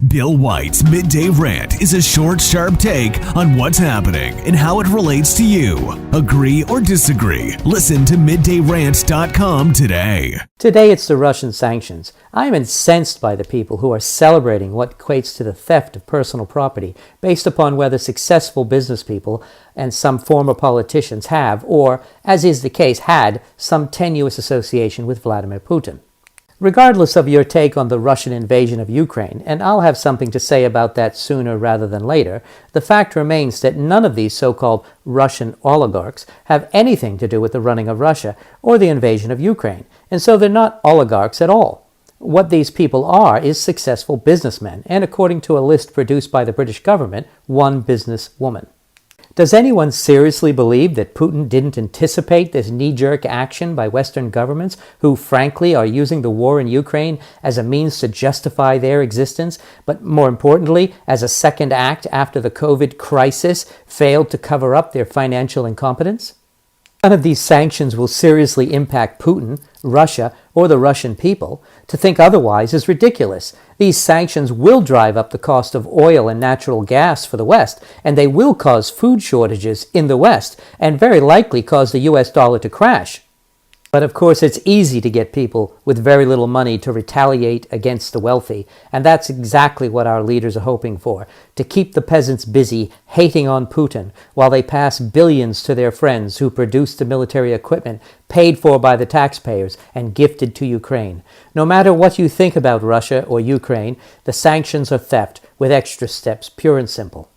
Bill White's Midday Rant is a short, sharp take on what's happening and how it relates to you. Agree or disagree? Listen to middayrant.com today. Today it's the Russian sanctions. I am incensed by the people who are celebrating what equates to the theft of personal property based upon whether successful business people and some former politicians have, or, as is the case, had some tenuous association with Vladimir Putin. Regardless of your take on the Russian invasion of Ukraine, and I'll have something to say about that sooner rather than later, the fact remains that none of these so-called Russian oligarchs have anything to do with the running of Russia or the invasion of Ukraine, and so they're not oligarchs at all. What these people are is successful businessmen, and according to a list produced by the British government, one businesswoman. Does anyone seriously believe that Putin didn't anticipate this knee-jerk action by Western governments who, frankly, are using the war in Ukraine as a means to justify their existence, but more importantly, as a second act after the COVID crisis failed to cover up their financial incompetence? None of these sanctions will seriously impact Putin, Russia, or the Russian people. To think otherwise is ridiculous. These sanctions will drive up the cost of oil and natural gas for the West, and they will cause food shortages in the West, and very likely cause the US dollar to crash. But of course, it's easy to get people with very little money to retaliate against the wealthy, and that's exactly what our leaders are hoping for, to keep the peasants busy hating on Putin while they pass billions to their friends who produce the military equipment paid for by the taxpayers and gifted to Ukraine. No matter what you think about Russia or Ukraine, the sanctions are theft with extra steps, pure and simple.